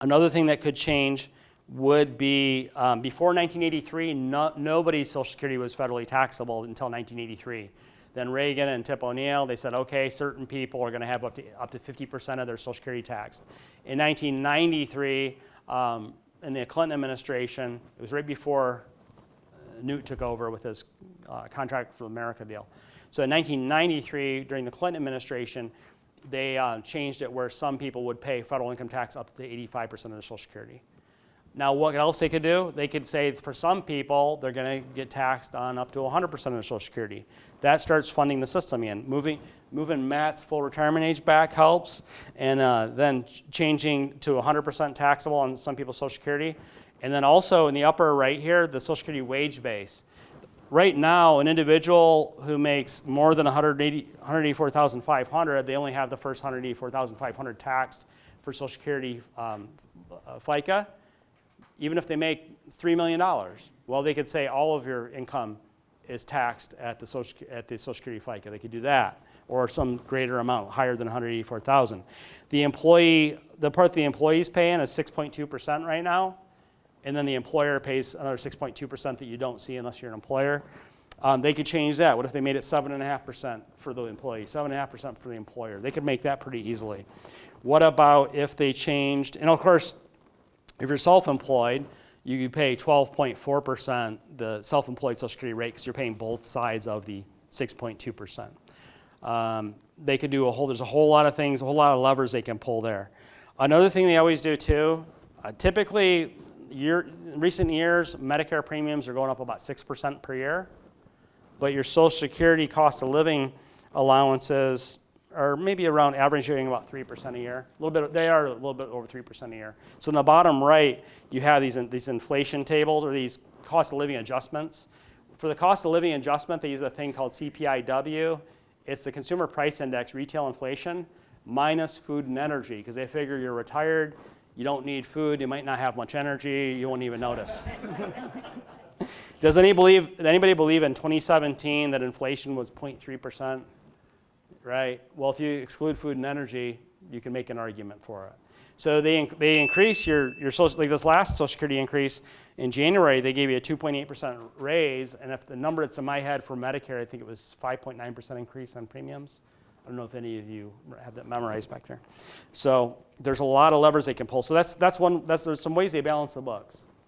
Another thing that could change would be before 1983, nobody's Social Security was federally taxable until 1983. Then Reagan and Tip O'Neill, they said, okay, certain people are going to have up to 50% of their Social Security taxed. In 1993, in the Clinton administration, it was right before Newt took over with his Contract for America deal. So in 1993, during the Clinton administration, they changed it where some people would pay federal income tax up to 85% of their Social Security. Now, what else they could do? They could say for some people, they're going to get taxed on up to 100% of their Social Security. That starts funding the system again. Moving Matt's full retirement age back helps, and then changing to 100% taxable on some people's Social Security. And then also in the upper right here, the Social Security wage base. Right now, an individual who makes more than $184,500, they only have the first $184,500 taxed for Social Security FICA. Even if they make $3 million, well, they could say all of your income is taxed at the Social Security FICA. They could do that, or some greater amount, higher than $184,000. The part the employee's paying is 6.2% right now, and then the employer pays another 6.2% that you don't see unless you're an employer. They could change that. What if they made it 7.5% for the employee, 7.5% for the employer? They could make that pretty easily. What about if they changed, and of course, if you're self-employed, you could pay 12.4%, the self-employed Social Security rate, because you're paying both sides of the 6.2%. They could do there's a whole lot of things, a whole lot of levers they can pull there. Another thing they always do too, typically, in recent years, Medicare premiums are going up about 6% per year, but your Social Security cost of living allowances are maybe around averaging about 3% a year. They are a little bit over 3% a year. So in the bottom right, you have these inflation tables, or these cost of living adjustments. For the cost of living adjustment, they use a thing called CPIW. It's the Consumer Price Index, retail inflation, minus food and energy, because they figure you're retired, you don't need food, you might not have much energy, you won't even notice. Does anybody believe in 2017 that inflation was 0.3%? Right? Well, if you exclude food and energy, you can make an argument for it. So they increase your social, like this last Social Security increase in January, they gave you a 2.8% raise, and if the number that's in my head for Medicare, I think it was 5.9% increase on premiums. I don't know if any of you have that memorized back there. So there's a lot of levers they can pull. So there's some ways they balance the books.